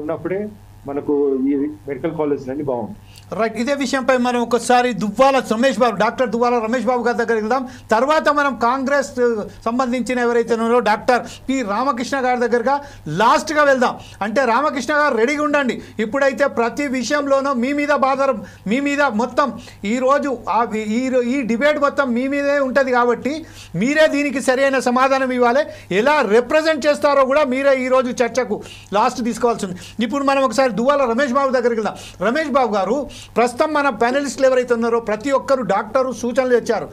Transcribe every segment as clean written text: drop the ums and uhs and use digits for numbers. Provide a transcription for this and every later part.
ఉన్నప్పుడే మనకు ఈ మెడికల్ కాలేజీలు అన్ని బాగుంటాయి. రైట్. ఇదే విషయంపై మనం ఒకసారి డాక్టర్ దువ్వాల రమేష్ బాబు గారి దగ్గరికి వెళ్దాం. తర్వాత మనం కాంగ్రెస్ సంబంధించిన ఎవరైతే ఉన్నారో డాక్టర్ పి రామకృష్ణ గారి దగ్గరగా లాస్ట్గా వెళ్దాం. అంటే రామకృష్ణ గారు రెడీగా ఉండండి. ఇప్పుడైతే ప్రతి విషయంలోనూ మీ మీద మొత్తం ఈరోజు ఈ డిబేట్ మొత్తం మీ మీదే ఉంటుంది కాబట్టి మీరే దీనికి సరైన సమాధానం ఇవ్వాలి. ఎలా రిప్రజెంట్ చేస్తారో కూడా మీరే ఈరోజు చర్చకు లాస్ట్ తీసుకోవాల్సి ఉంది. ఇప్పుడు మనం ఒకసారి దువ్వాల రమేష్ బాబు దగ్గరికి వెళ్దాం. రమేష్ బాబు గారు, ప్రస్తుతం మన ప్యానలిస్టులు ఎవరైతే ఉన్నారో ప్రతి ఒక్కరు డాక్టరు సూచనలు ఇచ్చారు.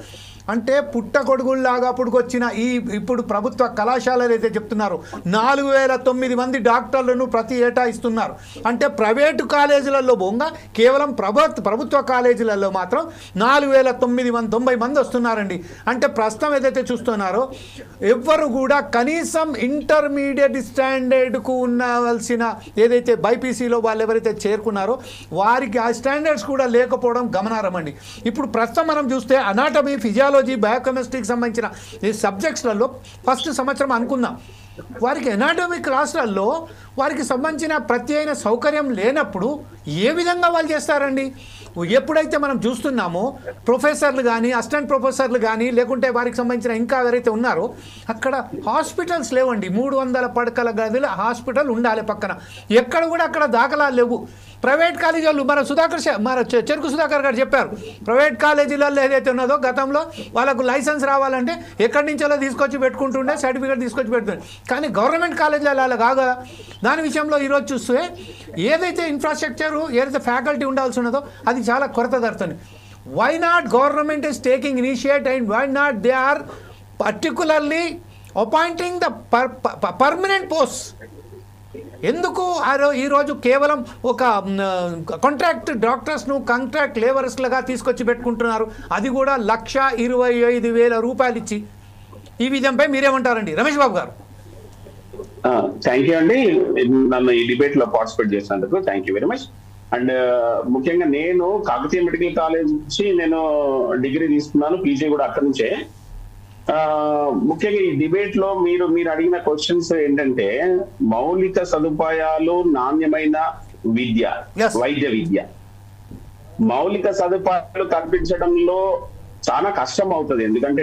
అంటే పుట్టగొడుగుల్లాగా పుట్టుకొచ్చిన ఇప్పుడు ప్రభుత్వ కళాశాలలు అయితే చెప్తున్నారు 4009 మంది డాక్టర్లను ప్రతి ఏటా ఇస్తున్నారు. అంటే ప్రైవేటు కాలేజీలలో బోంగా కేవలం ప్రభుత్వ కాలేజీలలో మాత్రం 4090 మంది వస్తున్నారండి. అంటే ప్రస్తుతం ఏదైతే చూస్తున్నారో ఎవ్వరు కూడా కనీసం ఇంటర్మీడియట్ స్టాండర్డ్కు ఉండవలసిన ఏదైతే బైపీసీలో వాళ్ళు ఎవరైతే చేరుకున్నారో వారికి ఆ స్టాండర్డ్స్ కూడా లేకపోవడం గమనార్హం అండి. ఇప్పుడు ప్రస్తుతం మనం చూస్తే అనాటమీ, ఫిజియాలజీ, బయోకెమిస్ట్రీకి సంబంధించిన ఈ సబ్జెక్ట్స్లలో ఫస్ట్ సంవత్సరం అనుకుందాం. వారికి ఎనాటమీ క్లాసులలో వారికి సంబంధించిన ప్రత్యేక సౌకర్యం లేనప్పుడు ఏ విధంగా వాళ్ళు చేస్తారండి? ఎప్పుడైతే మనం చూస్తున్నామో ప్రొఫెసర్లు కానీ, అసిస్టెంట్ ప్రొఫెసర్లు కానీ, లేకుంటే వారికి సంబంధించిన ఇంకా ఎవరైతే ఉన్నారో అక్కడ హాస్పిటల్స్ లేవండి. 300 పడకల గదుల హాస్పిటల్ ఉండాలి పక్కన. ఎక్కడ కూడా అక్కడ దాఖలాలు లేవు. ప్రైవేట్ కాలేజీలు మన చెరుకు సుధాకర్ గారు చెప్పారు, ప్రైవేట్ కాలేజీలలో ఏదైతే ఉన్నదో గతంలో వాళ్ళకు లైసెన్స్ రావాలంటే ఎక్కడి నుంచో తీసుకొచ్చి పెట్టుకుంటుండే, సర్టిఫికేట్ తీసుకొచ్చి పెడుతుండే. కానీ గవర్నమెంట్ కాలేజీలలో అలా కాదు కదా. దాని విషయంలో ఈరోజు చూస్తే ఏదైతే ఇన్ఫ్రాస్ట్రక్చరు, ఏదైతే ఫ్యాకల్టీ ఉండాల్సి ఉన్నదో అది చాలా కొరత జరుగుతుంది. Why not government is taking initiate and why not they are particularly appointing the permanent post? ఎందుకు ఈరోజు కేవలం ఒక కాంట్రాక్ట్ డాక్టర్స్ను కాంట్రాక్ట్ లేబర్స్లుగా తీసుకొచ్చి పెట్టుకుంటున్నారు, అది కూడా 1,25,000 రూపాయలు ఇచ్చి? ఈ విధంపై మీరేమంటారండి రమేష్ బాబు గారు? థ్యాంక్ యూ అండి, నన్ను ఈ డిబేట్ లో పార్టిసిపేట్ చేసినందుకు thank you very much. And ముఖ్యంగా నేను కాకతీయ మెడికల్ కాలేజ్ నుంచి నేను డిగ్రీ తీసుకున్నాను, పీజీ కూడా అక్కడి నుంచే. ముఖ్యంగా ఈ డిబేట్ లో మీరు అడిగిన క్వశ్చన్స్ ఏంటంటే మౌలిక సదుపాయాలు, నాణ్యమైన విద్య, వైద్య విద్య, మౌలిక సదుపాయాలు కల్పించడంలో చాలా కష్టం అవుతుంది. ఎందుకంటే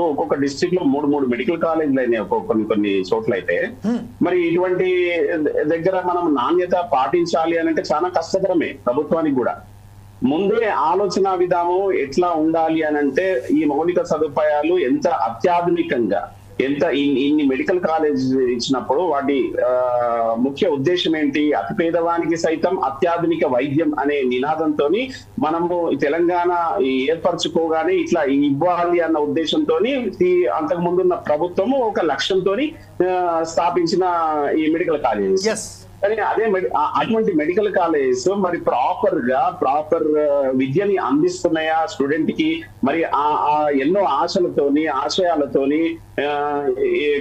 ఒక్కొక్క డిస్ట్రిక్ట్ లో 3 మెడికల్ కాలేజీలు అయినాయి కొన్ని చోట్ల అయితే. మరి ఇటువంటి దగ్గర మనం నాణ్యత పాటించాలి అని అంటే చాలా కష్టతరమే ప్రభుత్వానికి కూడా. ముందే ఆలోచన విధానం ఎట్లా ఉండాలి అని అంటే ఈ మౌలిక సదుపాయాలు ఎంత అత్యాధునికంగా, ఇన్ని మెడికల్ కాలేజ్ ఇచ్చినప్పుడు వాటి ముఖ్య ఉద్దేశం ఏంటి? అతి పేదవానికి సైతం అత్యాధునిక వైద్యం అనే నినాదంతో మనము తెలంగాణ ఏర్పరచుకోగానే ఇట్లా ఇవ్వాలి అన్న ఉద్దేశంతో అంతకు ముందున్న ప్రభుత్వము ఒక లక్ష్యంతో స్థాపించిన ఈ మెడికల్ కాలేజెస్. కానీ అటువంటి మెడికల్ కాలేజెస్ మరి ప్రాపర్ విద్యని అందిస్తున్నాయా స్టూడెంట్ కి? మరి ఎన్నో ఆశయాలతోని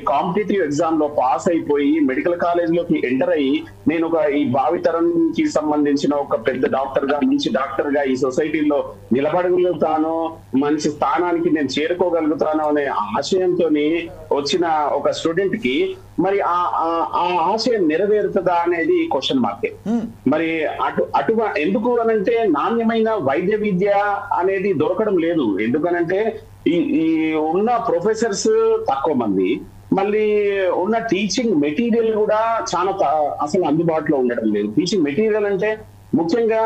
కాంపిటేటివ్ ఎగ్జామ్ లో పాస్ అయిపోయి మెడికల్ కాలేజ్ లోకి ఎంటర్ అయ్యి నేను ఈ భావితరానికి సంబంధించిన ఒక పెద్ద డాక్టర్ గా, మంచి డాక్టర్ గా ఈ సొసైటీలో నిలబడగలుగుతాను, మంచి స్థానానికి నేను చేరుకోగలుగుతాను అనే ఆశయంతో వచ్చిన ఒక స్టూడెంట్ కి మరి ఆ ఆశయం నెరవేరుతుందా అనేది క్వశ్చన్ మార్కే. మరి ఎందుకు అనంటే నాణ్యమైన వైద్య విద్య అనేది దొరకడం లేదు. ఎందుకనంటే ఈ ఉన్న ప్రొఫెసర్స్ తక్కువ మంది, మళ్ళీ ఉన్న టీచింగ్ మెటీరియల్ కూడా చాలా అసలు అందుబాటులో ఉండడం లేదు. టీచింగ్ మెటీరియల్ అంటే ముఖ్యంగా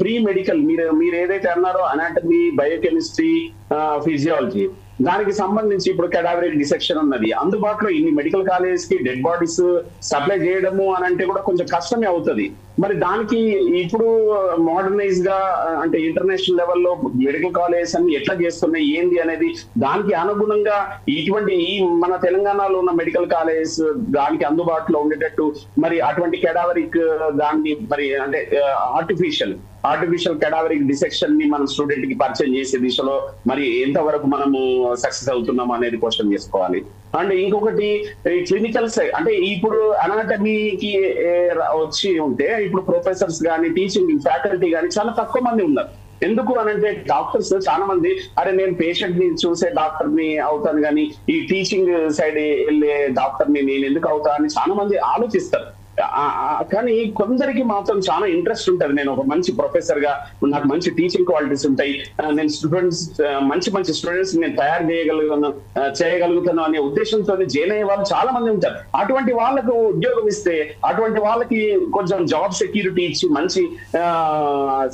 ప్రీ మెడికల్, మీరు ఏదైతే అన్నారో అనాటమీ, బయోకెమిస్ట్రీ, ఫిజియాలజీ, దానికి సంబంధించి ఇప్పుడు కెడావరిక్ డిసెక్షన్ ఉన్నది అందుబాటులో. ఇన్ని మెడికల్ కాలేజ్ కి డెడ్ బాడీస్ సప్లై చేయడము అని అంటే కూడా కొంచెం కష్టమే అవుతుంది. మరి దానికి ఇప్పుడు మోడర్నైజ్ గా అంటే ఇంటర్నేషనల్ లెవెల్లో మెడికల్ కాలేజ్ అన్ని ఎట్లా చేస్తున్నాయి ఏంది అనేది దానికి అనుగుణంగా ఇటువంటి మన తెలంగాణలో ఉన్న మెడికల్ కాలేజ్ దానికి అందుబాటులో ఉండేటట్టు మరి అటువంటి కెడావరిక్ దాన్ని మరి అంటే ఆర్టిఫిషియల్ కెడావరిక్ డిసెక్షన్ ని మన స్టూడెంట్ కి పరిచయం చేసే దిశలో మరి ఎంతవరకు మనము సక్సెస్ అవుతున్నాం అనేది క్వశ్చన్ చేసుకోవాలి. అండ్ ఇంకొకటి క్లినికల్ సైడ్ అంటే ఇప్పుడు అనాటమీకి వచ్చి ఉంటే ఇప్పుడు ప్రొఫెసర్స్ కానీ, టీచింగ్ ఫ్యాకల్టీ కానీ చాలా తక్కువ మంది ఉన్నారు. ఎందుకు అనంటే డాక్టర్స్ చాలా మంది నేను పేషెంట్ ని చూసే డాక్టర్ ని అవుతాను కానీ ఈ టీచింగ్ సైడ్ వెళ్ళే డాక్టర్ ని నేను ఎందుకు అవుతా అని చాలా మంది ఆలోచిస్తారు. కానీ కొందరికి మాత్రం చాలా ఇంట్రెస్ట్ ఉంటది. నేను ఒక మంచి ప్రొఫెసర్ గా, నాకు మంచి టీచింగ్ క్వాలిటీస్ ఉంటాయి, నేను స్టూడెంట్స్ మంచి స్టూడెంట్స్ నేను తయారు చేయగలుగుతాను అనే ఉద్దేశంతో జాయిన్ అయ్యే వాళ్ళు చాలా మంది ఉంటారు. అటువంటి వాళ్ళకు ఉద్యోగం ఇస్తే, అటువంటి వాళ్ళకి కొంచెం జాబ్ సెక్యూరిటీ ఇచ్చి మంచి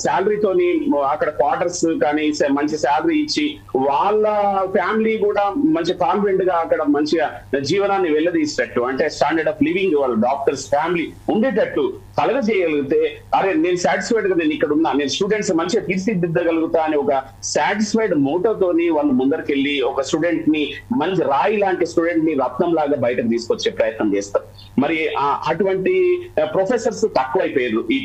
శాలరీతోని అక్కడ క్వార్టర్స్ కానీ మంచి శాలరీ ఇచ్చి వాళ్ళ ఫ్యామిలీ కూడా మంచి కాన్ఫిడెంట్ గా అక్కడ మంచిగా జీవనాన్ని వెళ్ళదీసేటట్టు, అంటే స్టాండర్డ్ ఆఫ్ లివింగ్ వాళ్ళ డాక్టర్స్ ఫ్యామిలీ ఉండేటట్టు కలగజేయగలిగితే, అరే నేను సాటిస్ఫైడ్ గా నేను ఇక్కడ ఉన్నా, నేను స్టూడెంట్స్ మంచిగా తీర్చిదిద్దగలుగుతా అని ఒక సాటిస్ఫైడ్ మోటోతోని వాళ్ళు ముందరికెళ్ళి ఒక స్టూడెంట్ ని, మంచి రాయి లాంటి స్టూడెంట్ ని రత్నం లాగా బయటకు తీసుకొచ్చే ప్రయత్నం చేస్తారు. మరి అటువంటి ప్రొఫెసర్స్ తక్కువైపోయారు ఈ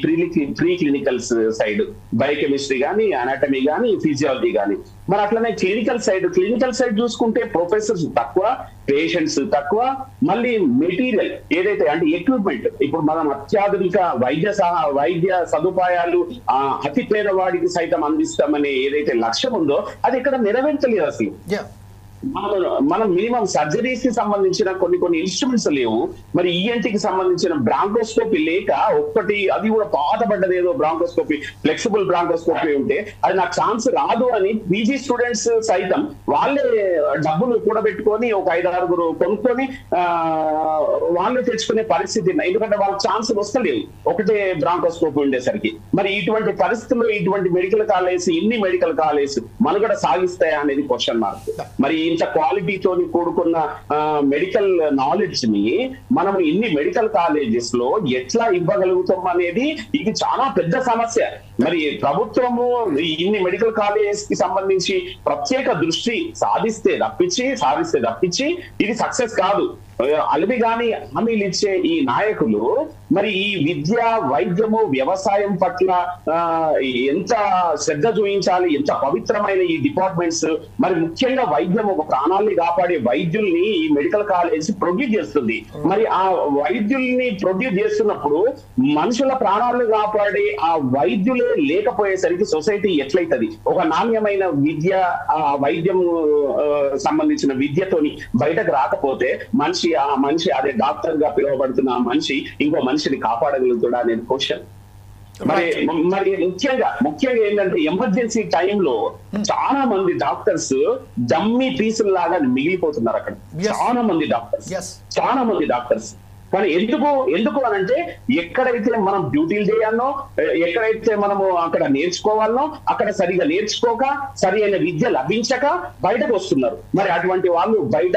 ప్రీ క్లినికల్స్ సైడ్, బయోకెమిస్ట్రీ కానీ, అనాటమీ కానీ, ఫిజియాలజీ కానీ. మరి అట్లనే క్లినికల్ సైడ్ చూసుకుంటే ప్రొఫెసర్స్ తక్కువ, పేషెంట్స్ తక్కువ, మళ్ళీ మెటీరియల్ ఏదైతే అంటే ఎక్విప్మెంట్, ఇప్పుడు మనం అత్యాధునిక వైద్య సదుపాయాలు అతి పేదవాడికి సైతం అందిస్తామనే ఏదైతే లక్ష్యం ఉందో అది ఇక్కడ నెరవేర్చలేదు అసలు. మనం మినిమం సర్జరీస్ కి సంబంధించిన కొన్ని ఇన్స్ట్రుమెంట్స్ లేవు. మరి ఈఎన్టీకి సంబంధించిన బ్రాంకోస్కోపీ లేక ఒక్కటి, అది కూడా పాతపడ్డది ఏదో బ్రాంకోస్కోపీ, ఫ్లెక్సిబుల్ బ్రాంకోస్కోపీ ఉంటే అది నాకు ఛాన్స్ రాదు అని పీజీ స్టూడెంట్స్ సైతం వాళ్ళే డబ్బులు కూడబెట్టుకొని ఒక 5-6 కొనుక్కొని వాళ్ళు తెచ్చుకునే పరిస్థితి. ఎందుకంటే వాళ్ళకి ఛాన్స్ వస్తలేవు ఒకటే బ్రాంకోస్కోపీ ఉండేసరికి. మరి ఇటువంటి పరిస్థితుల్లో ఇటువంటి ఇన్ని మెడికల్ కాలేజ్ మనుగడ సాగిస్తాయా అనేది క్వశ్చన్ మార్క్. మరి ఇంత క్వాలిటీతో కూడుకున్న మెడికల్ నాలెడ్జ్ ని మనం ఇన్ని మెడికల్ కాలేజెస్ లో ఎట్లా ఇవ్వగలుగుతాం అనేది ఇది చాలా పెద్ద సమస్య. మరి ప్రభుత్వము ఇన్ని మెడికల్ కాలేజెస్ కి సంబంధించి ప్రత్యేక దృష్టి సాధిస్తే తప్పించి ఇది సక్సెస్ కాదు. అలవి గాని హామీలు ఇచ్చే ఈ నాయకులు మరి ఈ విద్య, వైద్యము, వ్యవసాయం పట్ల ఎంత శ్రద్ధ చూపించాలి, ఎంత పవిత్రమైన ఈ డిపార్ట్మెంట్స్. మరి ముఖ్యంగా వైద్యం, ఒక ప్రాణాలని కాపాడే వైద్యుల్ని ఈ మెడికల్ కాలేజ్ ప్రొడ్యూస్ చేస్తుంది. మరి ఆ వైద్యుల్ని ప్రొడ్యూస్ చేస్తున్నప్పుడు మనుషుల ప్రాణాలను కాపాడే ఆ వైద్యులే లేకపోయేసరికి సొసైటీ ఎట్లయితది? ఒక నాణ్యమైన విద్య, వైద్యం సంబంధించిన విద్యతోని బయటకు రాకపోతే ఆ మనిషి అదే డాక్టర్ గా పిలువబడుతున్న ఆ మనిషి ఇంకో మనిషిని కాపాడగలుగుతాడా అనేది క్వశ్చన్. మరి ముఖ్యంగా ఏంటంటే ఎమర్జెన్సీ టైంలో చాలా మంది డాక్టర్స్ డమ్మీ పీసుల లాగా మిగిలిపోతున్నారు అక్కడ. చాలా మంది డాక్టర్స్ కానీ ఎందుకు అనంటే ఎక్కడైతే మనం డ్యూటీలు చేయాలనో, ఎక్కడైతే మనము అక్కడ నేర్చుకోవాలనో అక్కడ సరిగా నేర్చుకోక, సరి అయిన విద్య లభించక బయటకు వస్తున్నారు. మరి అటువంటి వాళ్ళు బయట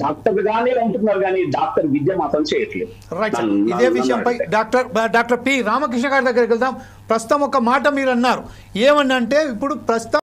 డాక్టర్ గానే ఉంటున్నారు కానీ డాక్టర్ విద్య మాత్రం చేయట్లేదు. ఇదే విషయంపై డాక్టర్ పి రామకృష్ణ గారి దగ్గరికి వెళ్దాం. ప్రస్తుతం ఒక మాట మీరు అన్నారు, ఏమన్నంటే ఇప్పుడు ప్రస్తుతం